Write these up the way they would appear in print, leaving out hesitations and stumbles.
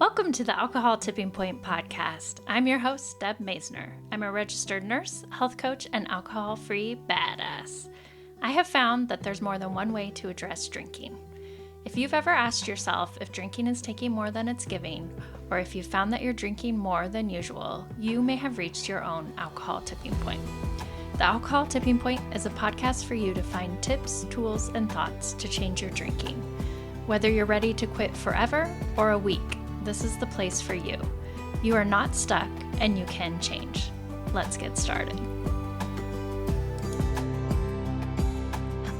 Welcome to the Alcohol Tipping Point podcast. I'm your host, Deb Maisner. I'm a registered nurse, health coach, and alcohol-free badass. I have found that there's more than one way to address drinking. If you've ever asked yourself if drinking is taking more than it's giving, or if you've found that you're drinking more than usual, you may have reached your own alcohol tipping point. The Alcohol Tipping Point is a podcast for you to find tips, tools, and thoughts to change your drinking. Whether you're ready to quit forever or a week, this is the place for you. You are not stuck and you can change. Let's get started.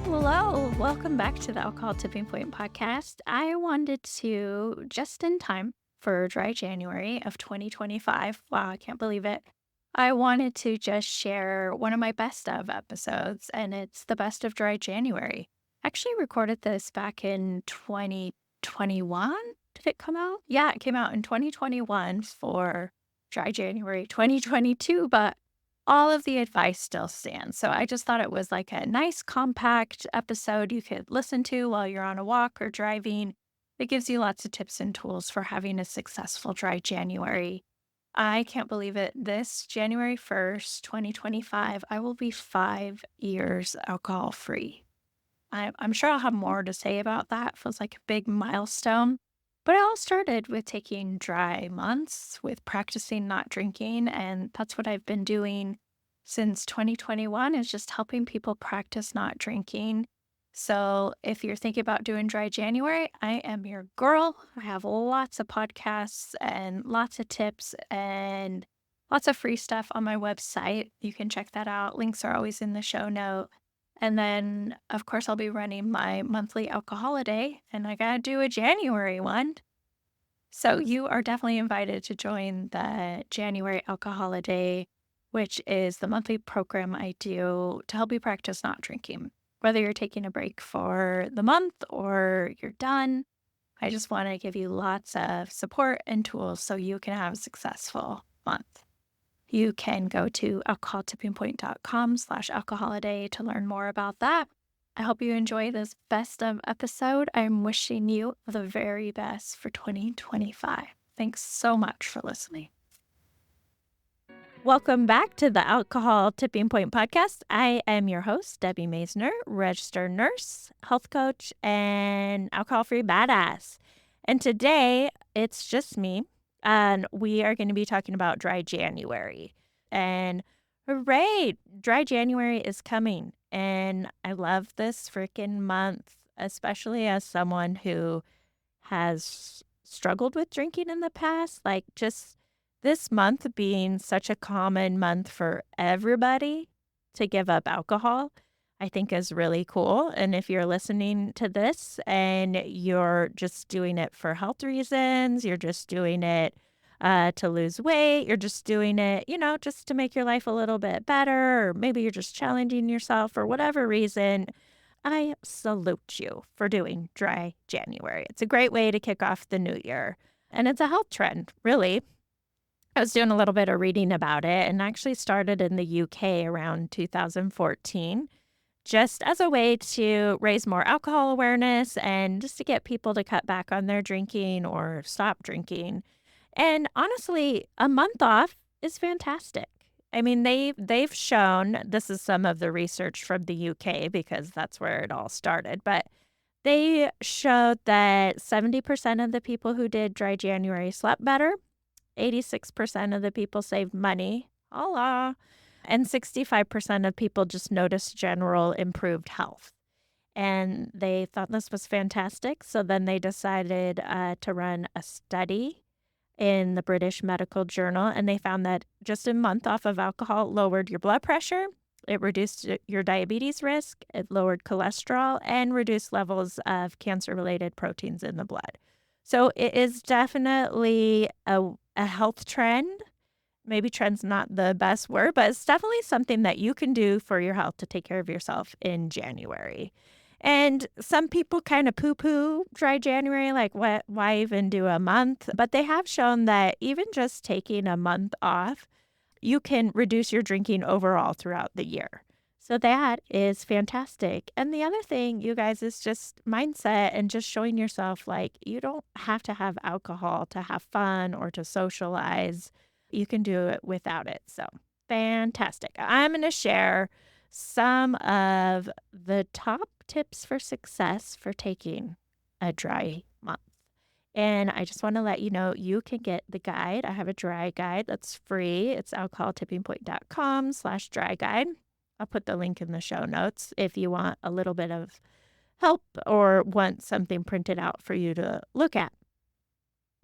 Hello, welcome back to the Alcohol Tipping Point podcast. I wanted to, just in time for dry January of 2025, wow, I can't believe it. I wanted to just share one of my best of episodes, and it's the best of dry January. I actually recorded this back in 2021. Did it come out? Yeah, it came out in 2021 for dry January 2022, but all of the advice still stands. So I just thought it was like a nice compact episode you could listen to while you're on a walk or driving. It gives you lots of tips and tools for having a successful dry January. I can't believe it. This January 1st, 2025, I will be 5 years alcohol free. I'm sure I'll have more to say about that. Feels like a big milestone. But it all started with taking dry months, with practicing not drinking. And that's what I've been doing since 2021 is just helping people practice not drinking. So if you're thinking about doing dry January, I am your girl. I have lots of podcasts and lots of tips and lots of free stuff on my website. You can check that out. Links are always in the show note. And then, of course, I'll be running my monthly alcoholiday, and I got to do a January one. So you are definitely invited to join the January Alcoholiday, which is the monthly program I do to help you practice not drinking. Whether you're taking a break for the month or you're done, I just want to give you lots of support and tools so you can have a successful month. You can go to alcoholtippingpoint.com/alcoholiday to learn more about that. I hope you enjoy this best of episode. I'm wishing you the very best for 2025. Thanks so much for listening. Welcome back to the Alcohol Tipping Point podcast. I am your host, Debbie Maisner, registered nurse, health coach, and alcohol-free badass. And today, it's just me. And we are going to be talking about dry January. And hooray, dry January is coming. And I love this freaking month, especially as someone who has struggled with drinking in the past. Like just this month being such a common month for everybody to give up alcohol, I think is really cool. And if you're listening to this and you're just doing it for health reasons, you're just doing it to lose weight, you're just doing it, just to make your life a little bit better, or maybe you're just challenging yourself for whatever reason, I salute you for doing dry January. It's a great way to kick off the new year. And it's a health trend, really. I was doing a little bit of reading about it and actually started in the UK around 2014. Just as a way to raise more alcohol awareness and just to get people to cut back on their drinking or stop drinking. And honestly, a month off is fantastic. I mean, they've shown, this is some of the research from the UK because that's where it all started, but they showed that 70% of the people who did dry January slept better, 86% of the people saved money, Allah, and 65% of people just noticed general improved health. And they thought this was fantastic. So then they decided to run a study in the British Medical Journal. And they found that just a month off of alcohol lowered your blood pressure. It reduced your diabetes risk. It lowered cholesterol and reduced levels of cancer-related proteins in the blood. So it is definitely a health trend. Maybe trend's not the best word, but it's definitely something that you can do for your health to take care of yourself in January. And some people kind of poo-poo dry January, like why even do a month? But they have shown that even just taking a month off, you can reduce your drinking overall throughout the year. So that is fantastic. And the other thing, you guys, is just mindset and just showing yourself like you don't have to have alcohol to have fun or to socialize. You can do it without it. So fantastic. I'm going to share some of the top tips for success for taking a dry month. And I just want to let you know you can get the guide. I have a dry guide that's free. It's alcoholtippingpoint.com/dry guide. I'll put the link in the show notes if you want a little bit of help or want something printed out for you to look at.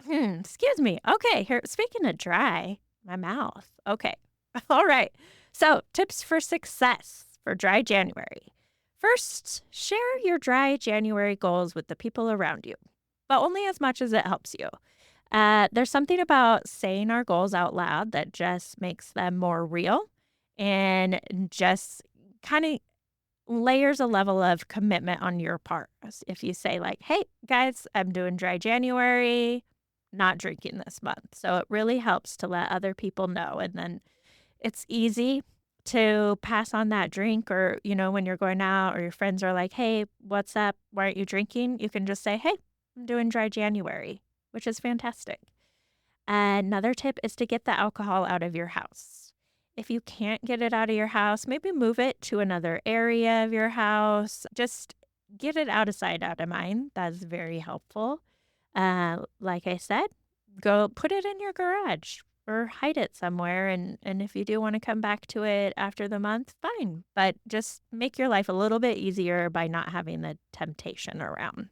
Excuse me. Okay, here, speaking of dry, my mouth. Okay. All right. So, tips for success for dry January. First, share your dry January goals with the people around you, but only as much as it helps you. There's something about saying our goals out loud that just makes them more real and just kind of layers a level of commitment on your part. If you say, like, hey, guys, I'm doing dry January, not drinking this month. So it really helps to let other people know. And then it's easy to pass on that drink or, when you're going out or your friends are like, hey, what's up? Why aren't you drinking? You can just say, hey, I'm doing dry January, which is fantastic. Another tip is to get the alcohol out of your house. If you can't get it out of your house, maybe move it to another area of your house. Just get it out of sight, out of mind. That's very helpful. Like I said, go put it in your garage or hide it somewhere. And if you do want to come back to it after the month, fine. But just make your life a little bit easier by not having the temptation around.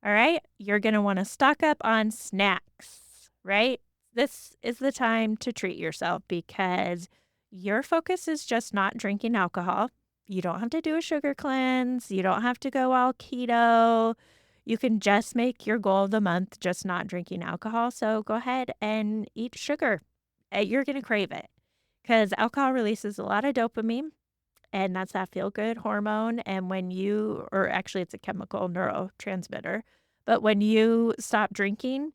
All right. You're going to want to stock up on snacks, right? This is the time to treat yourself because your focus is just not drinking alcohol. You don't have to do a sugar cleanse. You don't have to go all keto. You can just make your goal of the month just not drinking alcohol. So go ahead and eat sugar. You're going to crave it because alcohol releases a lot of dopamine, and that's that feel-good hormone. And or actually it's a chemical neurotransmitter, but when you stop drinking,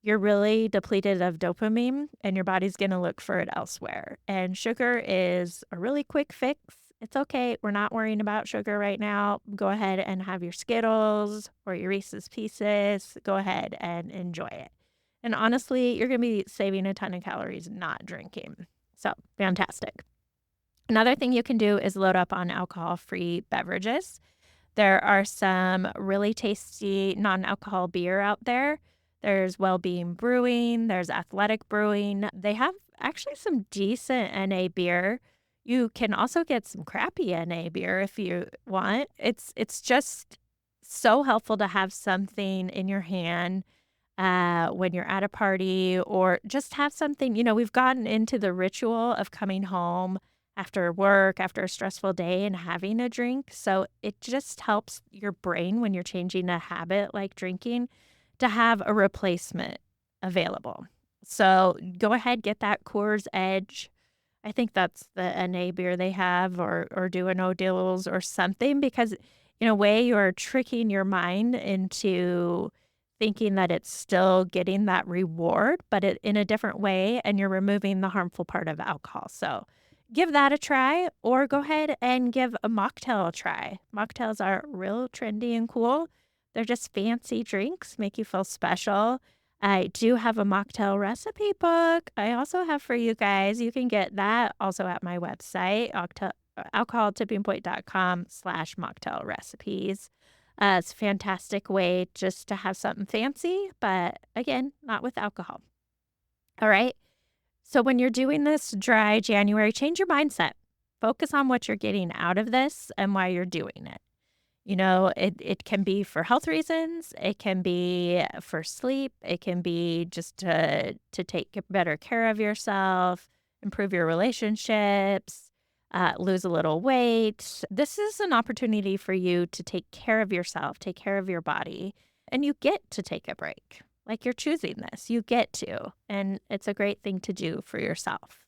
you're really depleted of dopamine and your body's going to look for it elsewhere. And sugar is a really quick fix. It's okay. We're not worrying about sugar right now. Go ahead and have your Skittles or your Reese's Pieces. Go ahead and enjoy it. And honestly, you're going to be saving a ton of calories not drinking. So fantastic. Another thing you can do is load up on alcohol-free beverages. There are some really tasty non-alcohol beer out there. There's Well-Being Brewing. There's Athletic Brewing. They have actually some decent NA beer. You can also get some crappy NA beer if you want. It's just so helpful to have something in your hand when you're at a party or just have something. We've gotten into the ritual of coming home after work, after a stressful day and having a drink. So it just helps your brain when you're changing a habit like drinking to have a replacement available. So go ahead, get that Coors Edge. I think that's the NA beer they have or do an O'Dill's or something because in a way you're tricking your mind into thinking that it's still getting that reward, but in a different way, and you're removing the harmful part of alcohol. So give that a try or go ahead and give a mocktail a try. Mocktails are real trendy and cool. They're just fancy drinks, make you feel special. I do have a mocktail recipe book. I also have for you guys. You can get that also at my website, alcoholtippingpoint.com/mocktail recipes. It's a fantastic way just to have something fancy, but again, not with alcohol. All right. So when you're doing this dry January, change your mindset. Focus on what you're getting out of this and why you're doing it. It can be for health reasons. It can be for sleep. It can be just to take better care of yourself, improve your relationships, lose a little weight. This is an opportunity for you to take care of yourself, take care of your body, and you get to take a break. Like you're choosing this, you get to, and it's a great thing to do for yourself.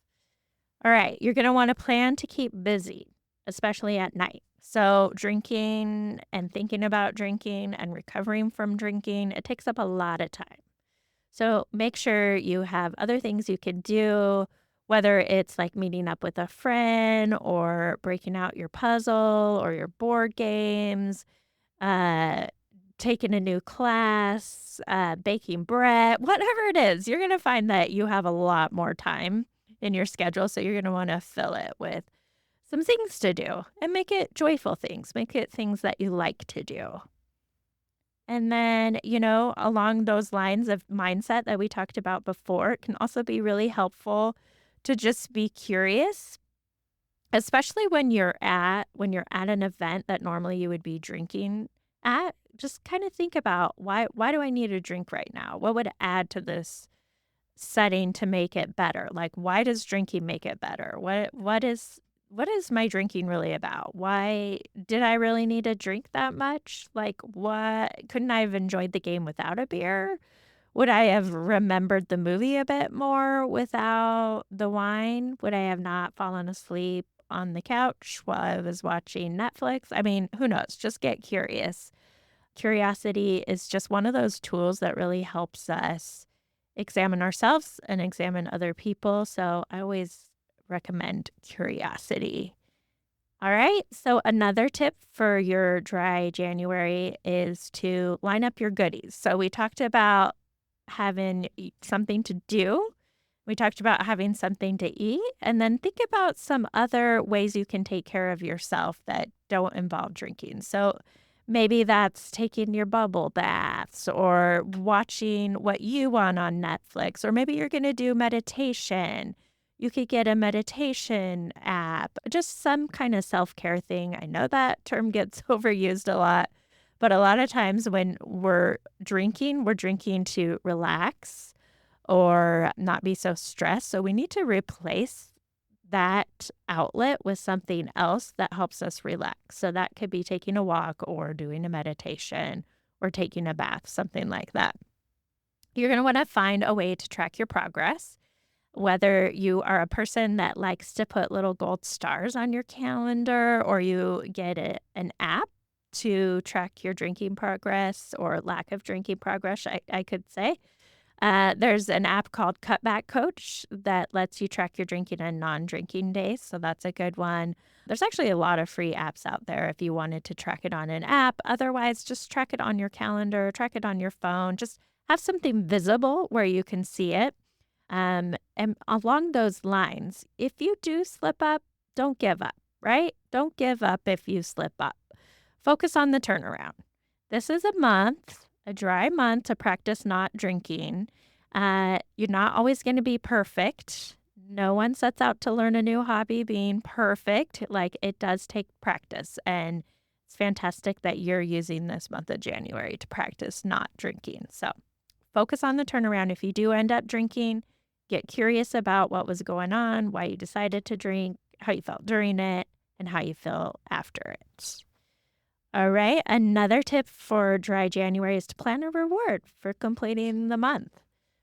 All right, you're going to want to plan to keep busy, especially at night. So drinking and thinking about drinking and recovering from drinking, it takes up a lot of time. So make sure you have other things you can do, whether it's like meeting up with a friend or breaking out your puzzle or your board games, uh, taking a new class, baking bread, whatever it is, you're going to find that you have a lot more time in your schedule. So you're going to want to fill it with some things to do and make it joyful things, make it things that you like to do. And then, along those lines of mindset that we talked about before, it can also be really helpful to just be curious, especially when you're at an event that normally you would be drinking at. Just kind of think about why do I need a drink right now? What would add to this setting to make it better? Like, why does drinking make it better? What is my drinking really about? Why did I really need to drink that much? Like, what couldn't I have enjoyed the game without a beer? Would I have remembered the movie a bit more without the wine? Would I have not fallen asleep on the couch while I was watching Netflix? I mean, who knows? Just get curious. Curiosity is just one of those tools that really helps us examine ourselves and examine other people. So I always recommend curiosity. All right. So another tip for your dry January is to line up your goodies. So we talked about having something to do. We talked about having something to eat, and then think about some other ways you can take care of yourself that don't involve drinking. So maybe that's taking your bubble baths or watching what you want on Netflix, or maybe you're going to do meditation. You could get a meditation app, just some kind of self-care thing. I know that term gets overused a lot, but a lot of times when we're drinking to relax or not be so stressed. So we need to replace that outlet with something else that helps us relax. So that could be taking a walk or doing a meditation or taking a bath, something like that. You're going to want to find a way to track your progress, whether you are a person that likes to put little gold stars on your calendar or you get an app to track your drinking progress or lack of drinking progress, I could say. There's an app called Cutback Coach that lets you track your drinking and non-drinking days. So that's a good one. There's actually a lot of free apps out there if you wanted to track it on an app. Otherwise, just track it on your calendar, track it on your phone. Just have something visible where you can see it. And along those lines, if you do slip up, don't give up, right? Don't give up if you slip up. Focus on the turnaround. This is a dry month to practice not drinking. You're not always going to be perfect. No one sets out to learn a new hobby being perfect. Like, it does take practice. And it's fantastic that you're using this month of January to practice not drinking. So focus on the turnaround. If you do end up drinking, get curious about what was going on, why you decided to drink, how you felt during it, and how you feel after it. All right. Another tip for dry January is to plan a reward for completing the month.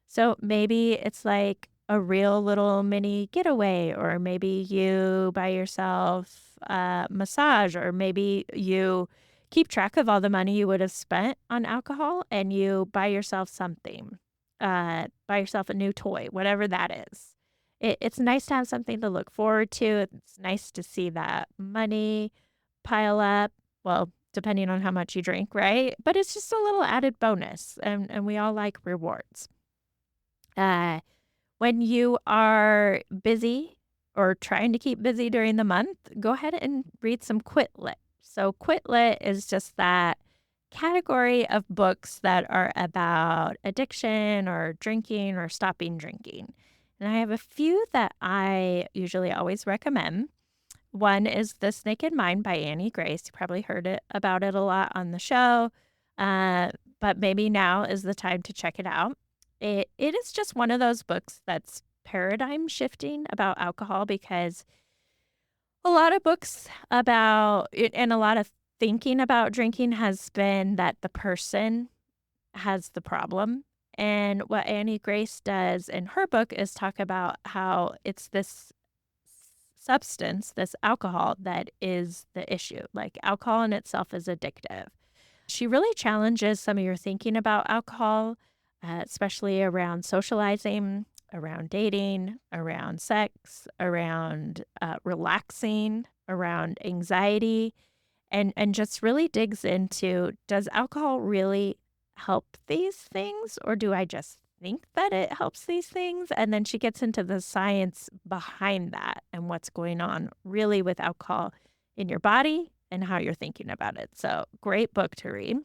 So maybe it's like a real little mini getaway, or maybe you buy yourself a massage, or maybe you keep track of all the money you would have spent on alcohol and you buy yourself something, buy yourself a new toy, whatever that is. It's nice to have something to look forward to. It's nice to see that money pile up. Well, depending on how much you drink, right? But it's just a little added bonus, and we all like rewards. When you are busy or trying to keep busy during the month, go ahead and read some Quitlet. So Quitlet is just that category of books that are about addiction or drinking or stopping drinking. And I have a few that I usually always recommend. One is This Naked Mind by Annie Grace. You probably heard about it a lot on the show, but maybe now is the time to check it out. It is just one of those books that's paradigm shifting about alcohol, because a lot of books about it and a lot of thinking about drinking has been that the person has the problem. And what Annie Grace does in her book is talk about how it's this substance, this alcohol, that is the issue. Like, alcohol in itself is addictive. She really challenges some of your thinking about alcohol, especially around socializing around dating, around sex, around relaxing, around anxiety, and just really digs into, does alcohol really help these things, or do I just think that it helps these things? And then she gets into the science behind that and what's going on really with alcohol in your body and how you're thinking about it. So, great book to read.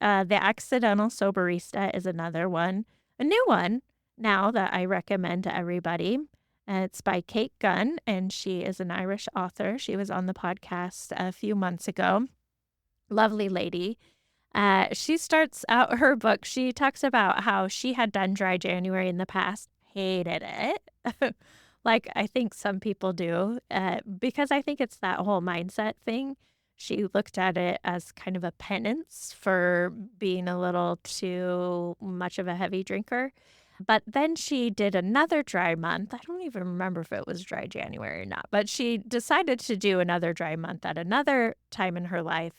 The Accidental Soberista is another one, a new one now that I recommend to everybody. It's by Kate Gunn, and she is an Irish author. She was on the podcast a few months ago. Lovely lady. She starts out her book. She talks about how she had done dry January in the past, hated it, like I think some people do, because I think it's that whole mindset thing. She looked at it as kind of a penance for being a little too much of a heavy drinker. But then she did another dry month. I don't even remember if it was dry January or not, but she decided to do another dry month at another time in her life.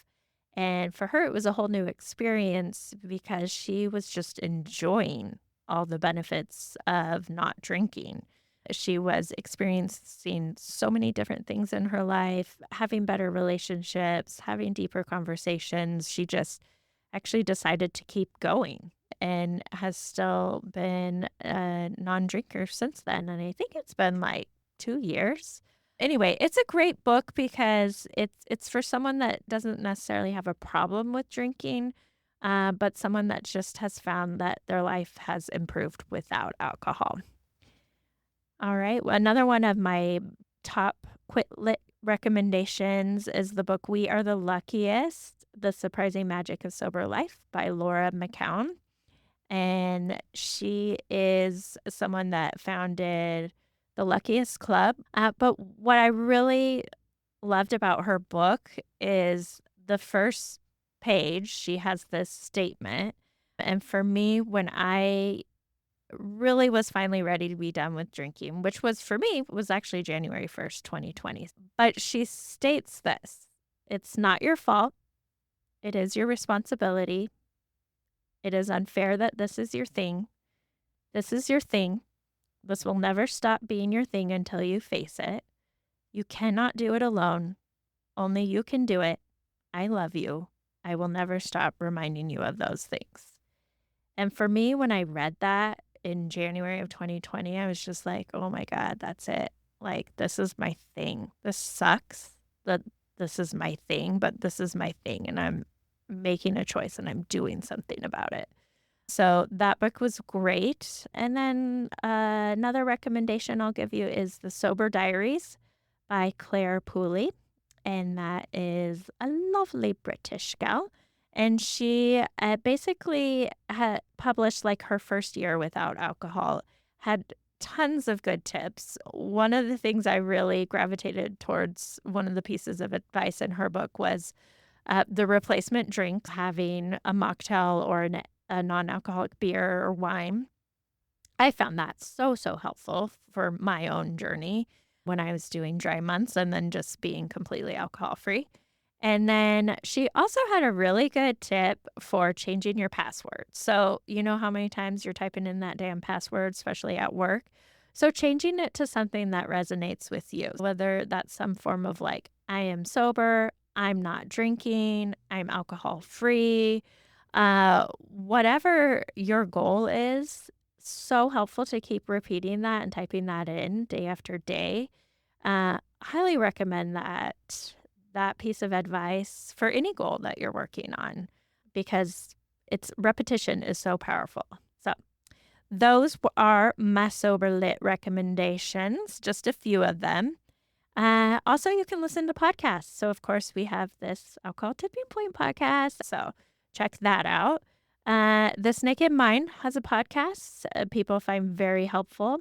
And for her, it was a whole new experience because she was just enjoying all the benefits of not drinking. She was experiencing so many different things in her life, having better relationships, having deeper conversations. She just actually decided to keep going and has still been a non-drinker since then. And I think it's been like 2 years. Anyway, it's a great book because it's for someone that doesn't necessarily have a problem with drinking, but someone that just has found that their life has improved without alcohol. All right. Well, another one of my top quit lit recommendations is the book We Are the Luckiest: The Surprising Magic of Sober Life by Laura McKown. And she is someone that founded the Luckiest Club. But what I really loved about her book is the first page, she has this statement. And for me, when I really was finally ready to be done with drinking, which was for me, was actually January 1st, 2020. But she states this: it's not your fault. It is your responsibility. It is unfair that this is your thing. This is your thing. This will never stop being your thing until you face it. You cannot do it alone. Only you can do it. I love you. I will never stop reminding you of those things. And for me, when I read that in January of 2020, I was just like, oh my God, that's it. Like, this is my thing. This sucks that this is my thing, but this is my thing. And I'm making a choice and I'm doing something about it. So that book was great. And then another recommendation I'll give you is The Sober Diaries by Claire Pooley. And that is a lovely British gal. And she basically had published like her first year without alcohol, had tons of good tips. One of the things I really gravitated towards, one of the pieces of advice in her book was the replacement drink, having a mocktail or a non-alcoholic beer or wine. I found that so, so helpful for my own journey when I was doing dry months and then just being completely alcohol free. And then she also had a really good tip for changing your password. So, you know how many times you're typing in that damn password, especially at work? So, changing it to something that resonates with you, whether that's some form of like, I am sober, I'm not drinking, I'm alcohol free, whatever your goal is, so helpful to keep repeating that and typing that in day after day. Highly recommend that piece of advice for any goal that you're working on because it's repetition is so powerful. So those are my sober lit recommendations, just a few of them. Also, you can listen to podcasts. So, of course, we have this Alcohol Tipping Point podcast. So, check that out. This Naked Mind has a podcast people find very helpful.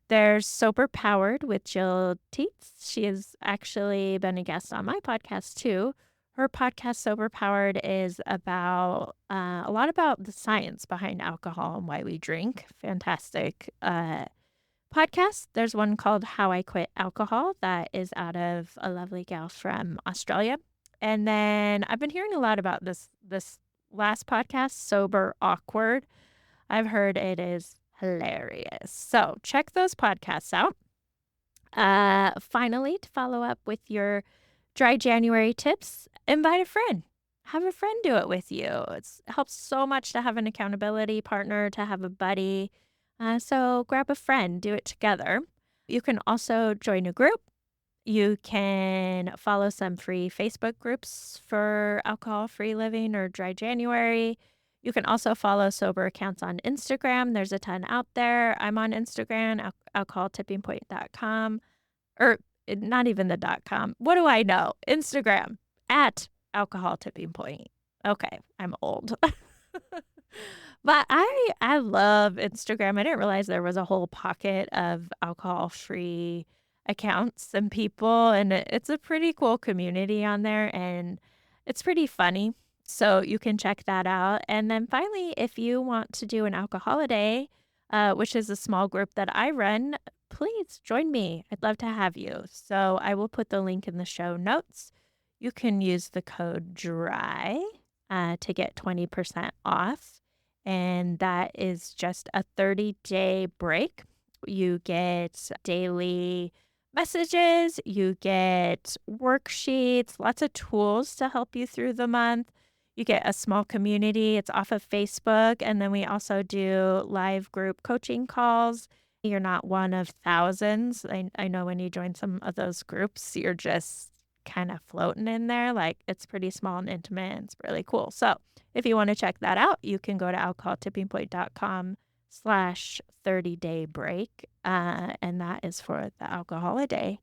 There's Sober Powered with Jill Teets. She has actually been a guest on my podcast, too. Her podcast, Sober Powered, is about a lot about the science behind alcohol and why we drink. Fantastic podcast. There's one called How I Quit Alcohol that is out of a lovely gal from Australia. And then I've been hearing a lot about this last podcast, Sober Awkward. I've heard it is hilarious. So check those podcasts out. Finally, to follow up with your dry January tips, invite a friend. Have a friend do it with you. It helps so much to have an accountability partner, to have a buddy. So grab a friend, do it together. You can also join a group. You can follow some free Facebook groups for alcohol-free living or dry January. You can also follow sober accounts on Instagram. There's a ton out there. I'm on Instagram, alcoholtippingpoint.com, or not even the .com. What do I know? Instagram at alcoholtippingpoint. Okay, I'm old. But I love Instagram. I didn't realize there was a whole pocket of alcohol-free accounts and people, and it's a pretty cool community on there, and it's pretty funny. So you can check that out. And then finally, if you want to do an alcoholiday, which is a small group that I run, please join me. I'd love to have you. So I will put the link in the show notes. You can use the code DRY to get 20% off. And that is just a 30-day break. You get daily messages, you get worksheets, lots of tools to help you through the month. You get a small community. It's off of Facebook. And then we also do live group coaching calls. You're not one of thousands. I know when you join some of those groups, you're just kind of floating in there. Like, it's pretty small and intimate. And it's really cool. So if you want to check that out, you can go to alcoholtippingpoint.com/30-day break. And that is for the alcoholiday.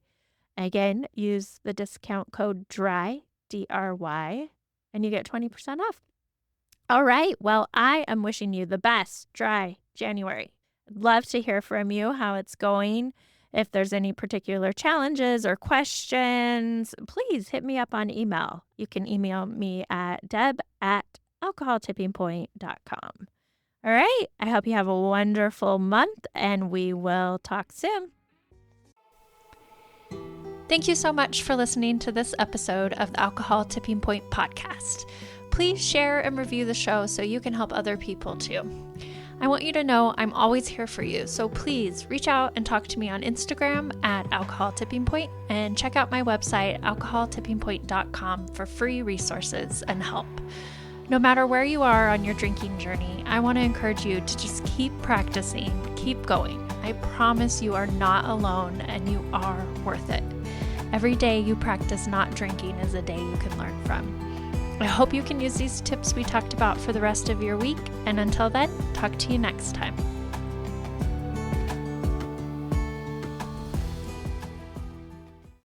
Again, use the discount code DRY, DRY, and you get 20% off. All right. Well, I am wishing you the best dry January. I'd love to hear from you how it's going. If there's any particular challenges or questions, please hit me up on email. You can email me at deb@alcoholtippingpoint.com. All right. I hope you have a wonderful month, and we will talk soon. Thank you so much for listening to this episode of the Alcohol Tipping Point podcast. Please share and review the show so you can help other people too. I want you to know I'm always here for you, so please reach out and talk to me on Instagram at Alcohol Tipping Point, and check out my website, alcoholtippingpoint.com, for free resources and help. No matter where you are on your drinking journey, I want to encourage you to just keep practicing, keep going. I promise you are not alone, and you are worth it. Every day you practice not drinking is a day you can learn from. I hope you can use these tips we talked about for the rest of your week, and until then, talk to you next time.